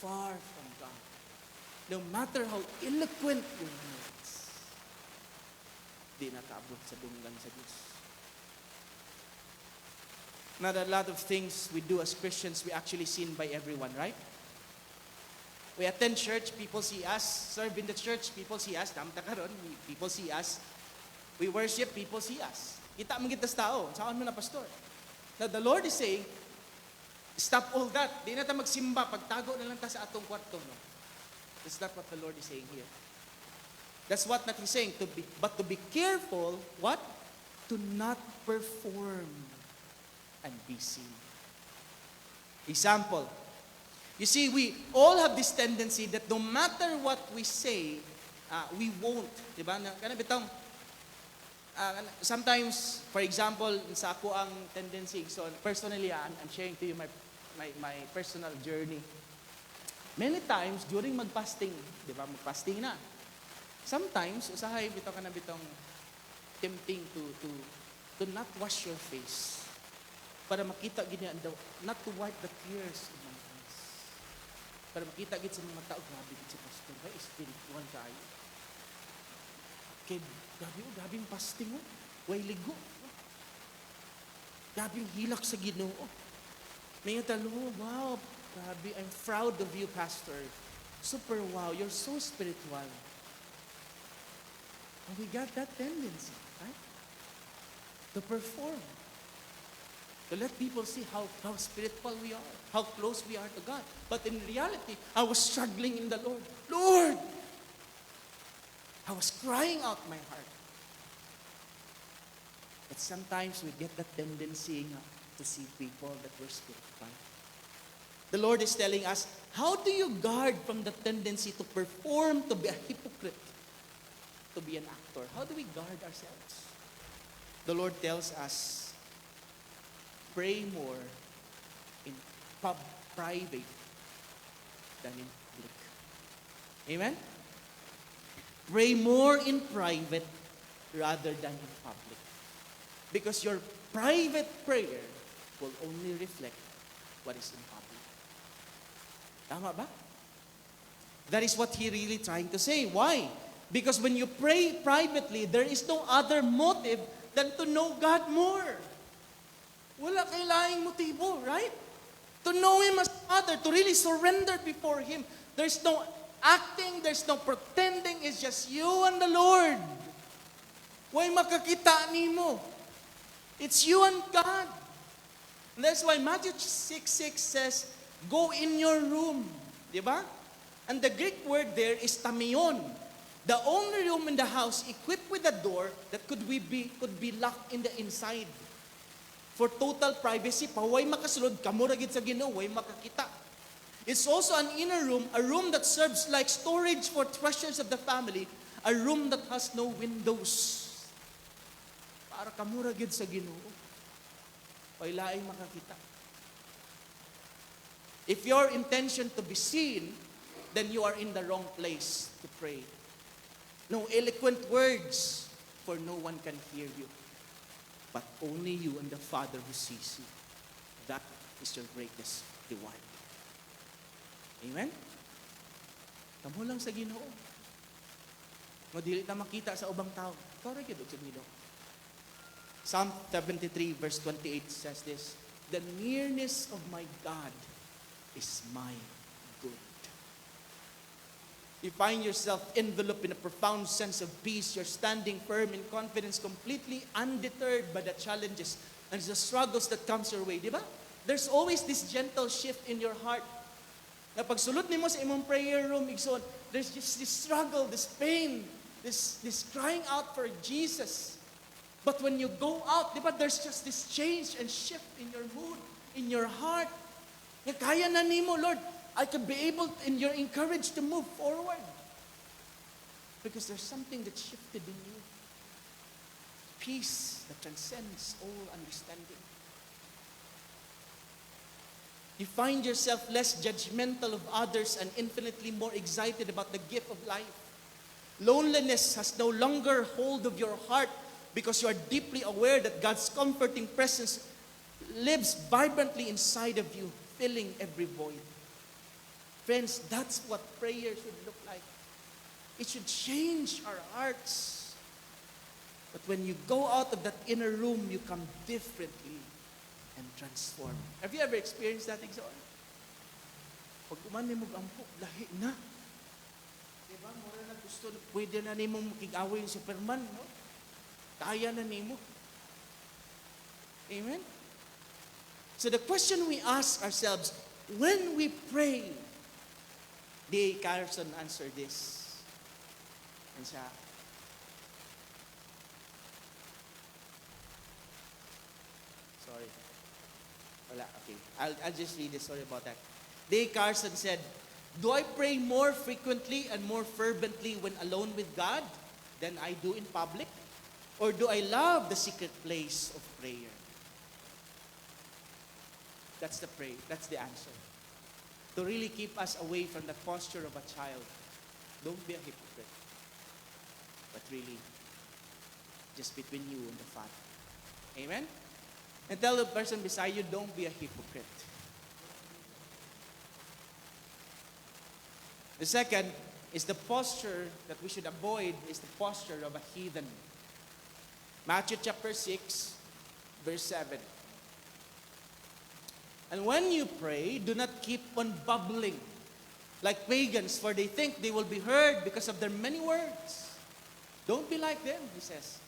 far from God, no matter how eloquent your words, di nakaabot sa dunggan sa Diyos. Not a lot of things we do as Christians we actually seen by everyone, right? We attend church, people see us. Serve in the church, people see us. Damta karon, people see us. We worship, people see us. Kita man kita sa tao. Saan mo na, pastor? Now, the Lord is saying, stop all that. Di na ta magsimba. Pagtago na lang ta sa atong kwarto. No? That's not what the Lord is saying here. That's what not He's saying. But to be careful, what? To not perform and be seen. Example. You see, we all have this tendency that no matter what we say, we won't. Diba? Kana bitong, sometimes, for example, sa ako ang tendency, so personally, I'm sharing to you my personal journey. Many times, during magpasting, di ba, magpasting na, sometimes, usahay, bitaw ka na bitong tempting to not wash your face. Para makita ganyan, not to wipe the tears of my face. Para makita gid sa mga tao, grabe gid si pastor, kay spiritual kayo. Kay gabing fasting mo, way ligo. Gabing hilak sa Ginoo. May talo, wow, grabe, I'm proud of you, pastor. Super wow, you're so spiritual. And we got that tendency, right? To perform. To let people see how spiritual we are, how close we are to God. But in reality, I was struggling in the Lord. Lord! I was crying out my heart. But sometimes we get that tendency to see people that were spiritual. The Lord is telling us, how do you guard from the tendency to perform, to be a hypocrite, to be an actor? How do we guard ourselves? The Lord tells us, pray more in private than in public. Amen? Pray more in private rather than in public. Because your private prayer will only reflect what is in public. Tama ba? That is what He really trying to say. Why? Because when you pray privately, there is no other motive than to know God more. Wala kay laing motibo, right? To know Him as Father, to really surrender before Him. There's no acting, there's no pretending, it's just you and the Lord. Way makakita nimo. It's you and God. And that's why Matthew 6:6 says, go in your room. Diba? And the Greek word there is tamion. The only room in the house equipped with a door that could be locked in the inside. For total privacy, paway makasulod, kamuragid sa Ginoo, way makakita. It's also an inner room, a room that serves like storage for treasures of the family, a room that has no windows. Para kamuragid sa Ginoo, way laing makakita. If your intention to be seen, then you are in the wrong place to pray. No eloquent words, for no one can hear you. But only you and the Father who sees you. That is your greatest reward. Amen? Kamo lang sa Ginoo. Nga dili na makita sa ubang tao. Ikaw rin sa Ginoo. Psalm 73 verse 28 says this, the nearness of my God is my good. You find yourself enveloped in a profound sense of peace. You're standing firm in confidence, completely undeterred by the challenges and the struggles that comes your way. Di ba? There's always this gentle shift in your heart. Na pagsulot nimo sa imong prayer room, igsoon, there's just this struggle, this pain, this crying out for Jesus. But when you go out, di ba, there's just this change and shift in your mood, in your heart. Nga kaya na nimo, Lord, I can be able and you're encouraged to move forward. Because there's something that shifted in you. Peace that transcends all understanding. You find yourself less judgmental of others and infinitely more excited about the gift of life. Loneliness has no longer hold of your heart because you are deeply aware that God's comforting presence lives vibrantly inside of you, filling every void. Friends, that's what prayer should look like. It should change our hearts. But when you go out of that inner room, you come differently and transformed. Have you ever experienced that, Igsoon? Pag umani mo ampo, lahi na. Diba? Mura na gusto, pwede na ni mong makig-away yung Superman, no? Kaya na ni mo. Amen? So the question we ask ourselves, when we pray, D.A. Carson answered this. And siya, sorry. Wala, okay. I'll just read this. Sorry about that. D.A. Carson said, do I pray more frequently and more fervently when alone with God than I do in public? Or do I love the secret place of prayer? That's the answer. To really keep us away from the posture of a child. Don't be a hypocrite. But really, just between you and the Father. Amen? And tell the person beside you, don't be a hypocrite. The second is the posture that we should avoid is the posture of a heathen. Matthew chapter 6, verse 7. And when you pray, do not keep on bubbling like pagans, for they think they will be heard because of their many words. Don't be like them, he says.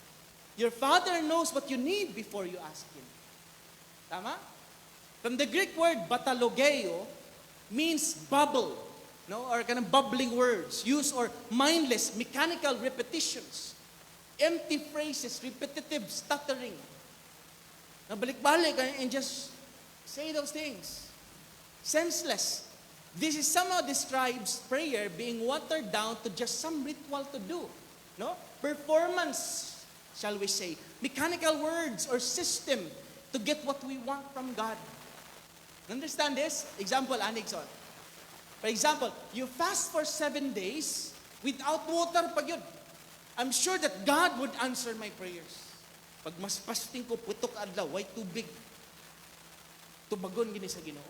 Your Father knows what you need before you ask Him. Tama? From the Greek word batalogeo means bubble, no, or kind of bubbling words, used or mindless, mechanical repetitions, empty phrases, repetitive stuttering. Nabalik-balik and just say those things. Senseless. This is somehow describes prayer being watered down to just some ritual to do. No? Performance, shall we say. Mechanical words or system to get what we want from God. Understand this? Example, Anixon. For example, you fast for 7 days without water pa yun. I'm sure that God would answer my prayers. Pag mas fasting ko, putok adlaw, way tubig. Tubagon gini sa Ginoo.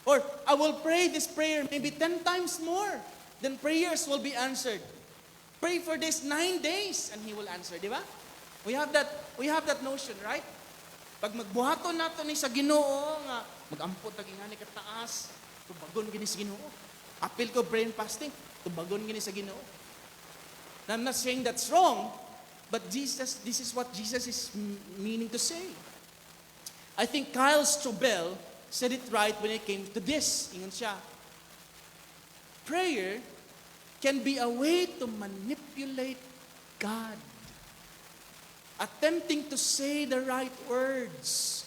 Or, I will pray this prayer maybe 10 times more. Then prayers will be answered. Pray for this 9 days and He will answer. Di ba? We have that notion, right? Pag magbuhaton nato ni sa Ginoo nga magampot tagi nga ni kataas, tubagon gini sa Ginoo. Apil ko prayer and fasting, tubagon gini sa Ginoo. Now, I'm not saying that's wrong, but this is what Jesus is meaning to say. I think Kyle Strobel said it right when it came to this. Ingon siya. Prayer can be a way to manipulate God. Attempting to say the right words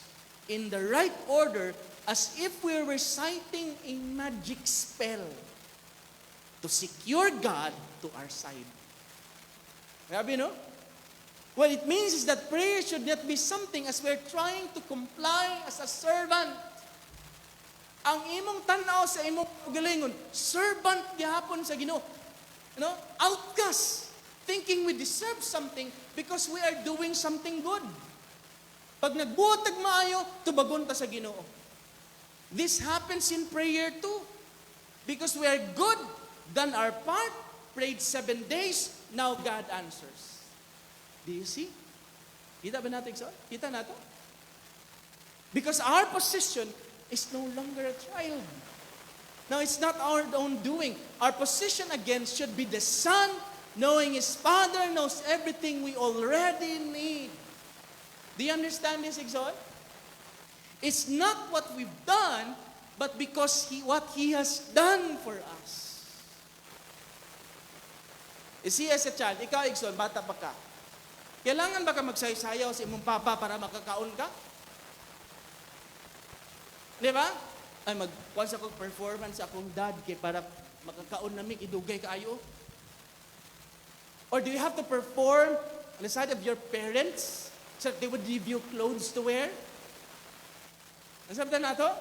in the right order as if we're reciting a magic spell to secure God to our side. Grabe, no? What it means is that prayer should not be something as we're trying to comply as a servant. Ang imong tanaw sa imong galingon, servant gihapon sa Ginoo. You know, outcast, thinking we deserve something because we are doing something good. Pag nagbuhatag maayo, tubagon ta sa Ginoo. This happens in prayer too. Because we are good, done our part, prayed 7 days, now God answers. Do you see? Kita ba natin so? Kita nato? Because our position is no longer a child. Now, it's not our own doing. Our position again should be the son, knowing his father knows everything we already need. Do you understand this, Exhort? It's not what we've done, but because what he has done for us. You see, as a child, ikaw, Exhort, bata pa ka. Kailangan ba ka magsayaw sa imong papa para makakaon ka? Di ba? Ay, magkuhan sa akong performance sa akong dad kay para makakaon namin, idugay kaayo. Or do you have to perform on the side of your parents so that they would give you clothes to wear? Nasabtan na to?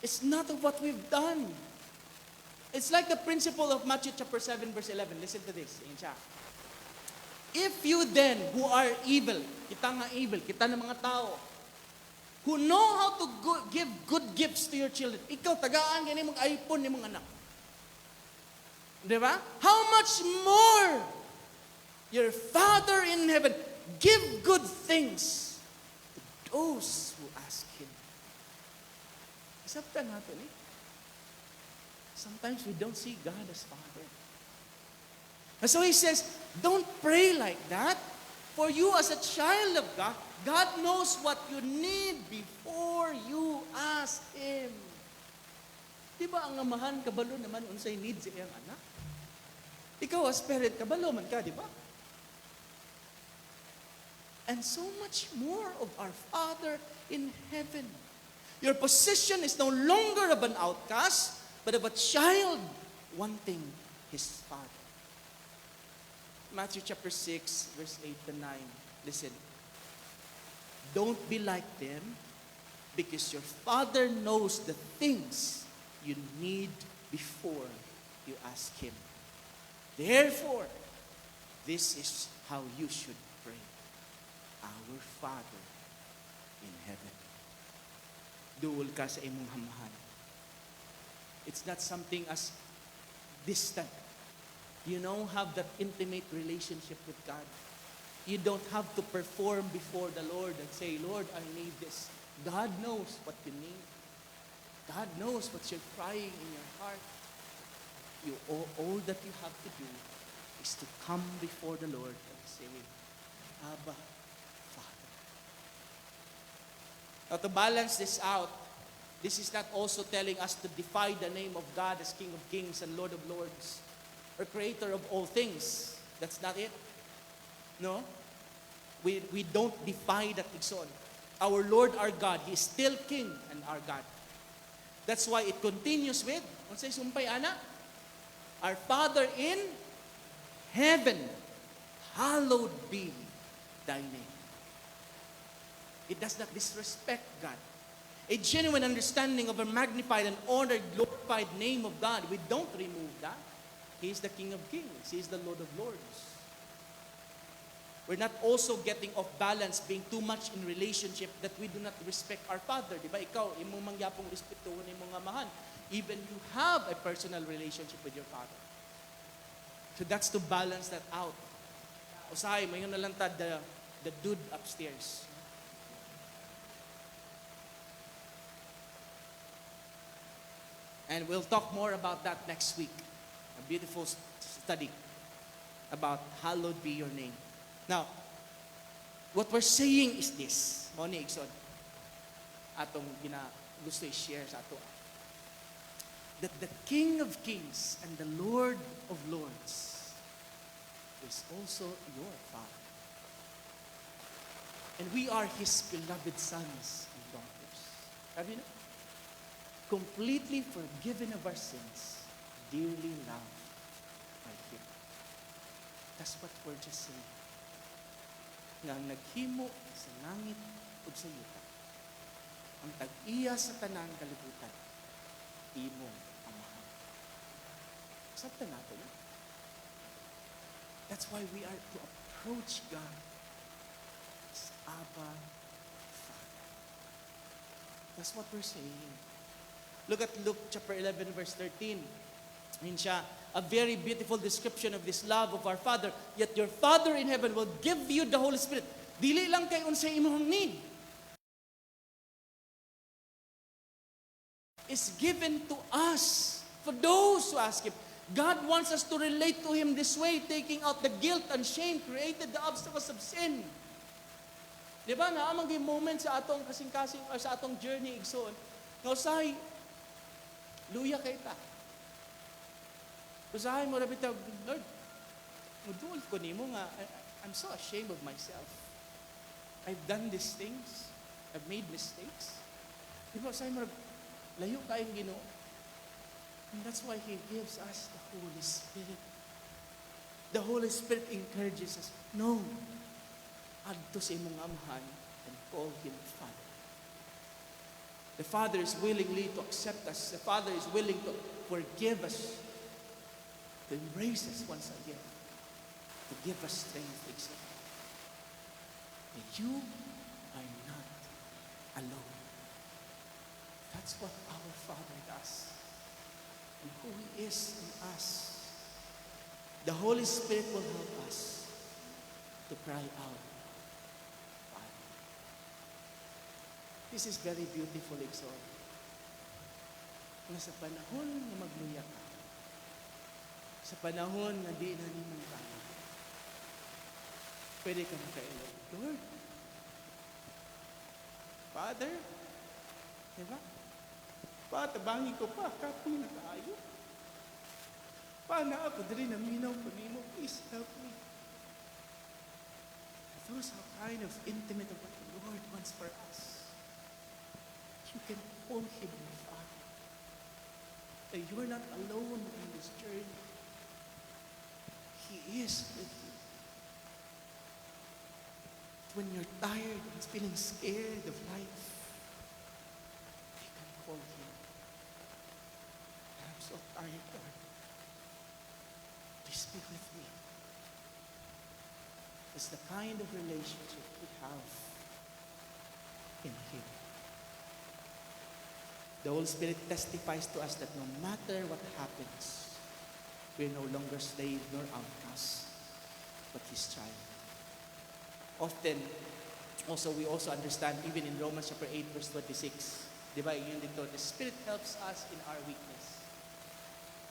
It's not of what we've done. It's like the principle of Matthew chapter 7 verse 11. Listen to this. If you then, who are evil, kita nga evil, kita na mga tao, who know how to give good gifts to your children, ikaw, tagaan, ganyan mong iPhone ni mong anak. Di ba? How much more your Father in heaven give good things to those who ask Him. Isabtan natin eh. Sometimes we don't see God as Father. And so He says, don't pray like that. For you as a child of God, God knows what you need before you ask Him. Di ba ang amahan, kabalo naman unsay need sa iyang anak? Ikaw as parent, kabalo man ka, di ba? And so much more of our Father in heaven. Your position is no longer of an outcast, but of a child wanting his Father. Matthew chapter 6, verse 8 to 9. Listen. Don't be like them, because your Father knows the things you need before you ask Him. Therefore, this is how you should pray. Our Father in heaven. Duol ka sa imong hamahan. It's not something as distant. You don't have that intimate relationship with God. You don't have to perform before the Lord and say, Lord, I need this. God knows what you need. God knows what you're crying in your heart. All that you have to do is to come before the Lord and say, Abba, Father. Now to balance this out, this is not also telling us to defy the name of God as King of Kings and Lord of Lords, or Creator of all things. That's not it. No? We don't defy that Ikson. Our Lord, our God, He is still King and our God. That's why it continues with, kung say sumpay ana, our Father in heaven, hallowed be thy name. It does not disrespect God. A genuine understanding of a magnified and honored, glorified name of God, we don't remove that. He is the King of Kings. He is the Lord of Lords. We're not also getting off balance, being too much in relationship that we do not respect our Father. Di ba? Ikaw, imong mangyapong respetuhon imong amahan. Even you have a personal relationship with your Father. So that's to balance that out. Usahay, mayon na lang ta, the dude upstairs. And we'll talk more about that next week. A beautiful study about hallowed be your name. Now, what we're saying is this. Moni Ikson, atong gusto i-share sa ato. That the King of Kings and the Lord of Lords is also your Father. And we are His beloved sons and daughters. Have you know? Completely forgiven of our sins, dearly loved by Him. That's what we're just saying. Nga naghimo sa langit ug sa yuta, ang tag-iya sa tanang kalibutan, imong amahan. Sabta natin. That's why we are to approach God as Abba, Father. That's what we're saying. Look at Luke chapter 11, verse 13. Yun siya, a very beautiful description of this love of our Father. Yet your Father in heaven will give you the Holy Spirit. Dili lang kay unsay imong need. Is given to us for those who ask Him. God wants us to relate to Him this way, taking out the guilt and shame, created the obstacles of sin. Di ba, naamang yung moment sa atong kasing-kasing or sa atong journey, igsoon, na usahay, luya kay ta. Usahay mo rabit ta, Lord, muduol ko nimo nga, I'm so ashamed of myself. I've done these things. I've made mistakes. Di ba, usahay mo rabit, layo kayong Ginoo. And that's why He gives us the Holy Spirit. The Holy Spirit encourages us, no, adto sa imong amahan and call Him Father. The Father is willingly to accept us. The Father is willing to forgive us, to embrace us once again, to give us strength to accept. That you are not alone. That's what our Father does. And who He is in us. The Holy Spirit will help us to cry out, Father. This is very beautiful exhort. Na sa panahon na magluya ka, sa panahon na di na nimang kaya, pwede ka makailog. Lord, Father, diba? Patabangin ko pa, kapoy na kaayo. Paano ako dali na minaw ko nimo? Please help me. Those are kind of intimate of what the Lord wants for us. You can call Him your Father. That you are not alone in this journey. He is with you. When you're tired and feeling scared of life, you can call Him. I'm so tired, Lord. Please be with me. It's the kind of relationship we have in Him. The Holy Spirit testifies to us that no matter what happens, we're no longer slave nor outcast, but His child. Often, we also understand, even in Romans chapter 8, verse 26, di ba, yun dito, the Spirit helps us in our weakness.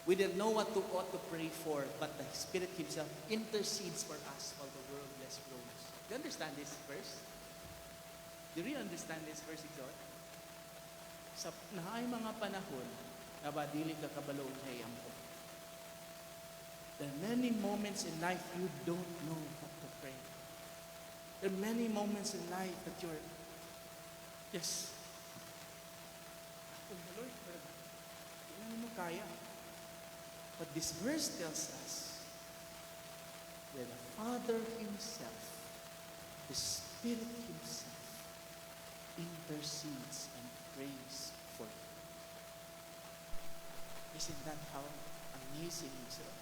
We didn't know what to pray for, but the Spirit Himself intercedes for us while the world less groans. Do you understand this verse? Do you really understand this verse, Exhort? Sa nahay mga panahon, na ba dili ka kabalo kay ampo. There are many moments in life you don't know what to pray. There are many moments in life that you're, yes, ako na Lord, hindi mo kaya. But this verse tells us that the Father Himself, the Spirit Himself, intercedes and prays for you. Isn't that how amazing is it?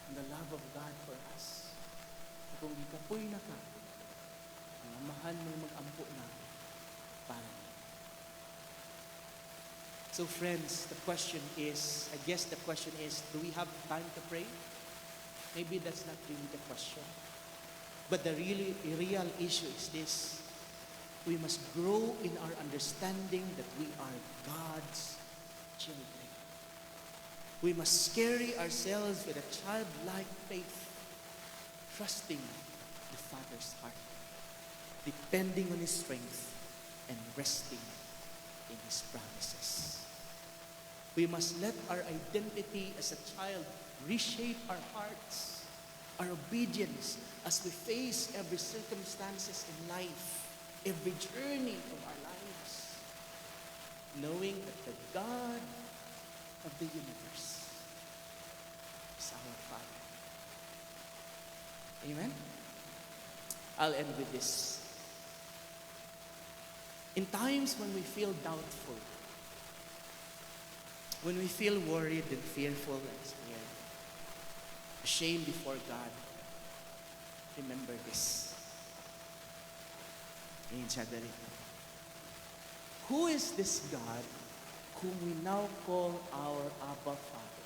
And the love of God for us. Kung ikapoy na ka, ang amahan mo mag-ampo na para niya. So friends, the question is, I guess the question is, do we have time to pray? Maybe that's not really the question. But the real issue is this. We must grow in our understanding that we are God's children. We must carry ourselves with a childlike faith, trusting the Father's heart, depending on His strength, and resting in His promises. We must let our identity as a child reshape our hearts, our obedience as we face every circumstances in life, every journey of our lives, knowing that the God of the universe is our Father. Amen? I'll end with this. In times when we feel doubtful, when we feel worried and fearful and scared, ashamed before God, remember this. Who is this God whom we now call our Abba Father?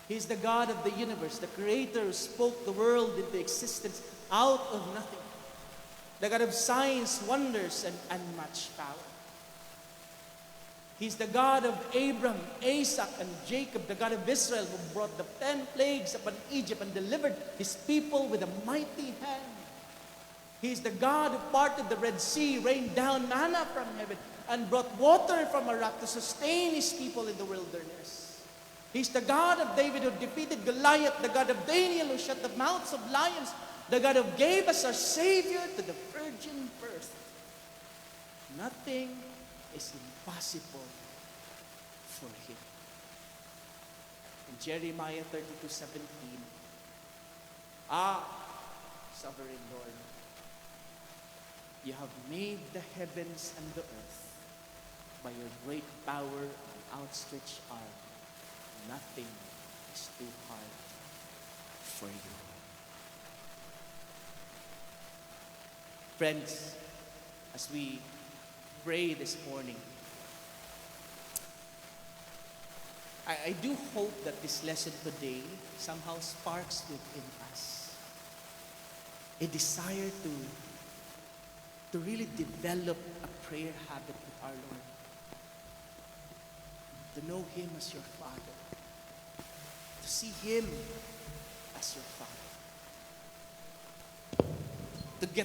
He is the God of the universe, the Creator who spoke the world into existence out of nothing. The God of signs, wonders, and unmatched power. He's the God of Abram, Isaac, and Jacob, the God of Israel who brought the 10 plagues upon Egypt and delivered His people with a mighty hand. He's the God who parted the Red Sea, rained down manna from heaven, and brought water from a rock to sustain His people in the wilderness. He's the God of David who defeated Goliath, the God of Daniel who shut the mouths of lions, the God who gave us our Savior to the virgin birth. Nothing is impossible for Him. In Jeremiah 32:17, sovereign Lord, You have made the heavens and the earth by Your great power and outstretched arm. Nothing is too hard for You. Friends, as we pray this morning, I do hope that this lesson today somehow sparks within us a desire to really develop a prayer habit with our Lord. To know Him as your Father. To see Him as your Father. To get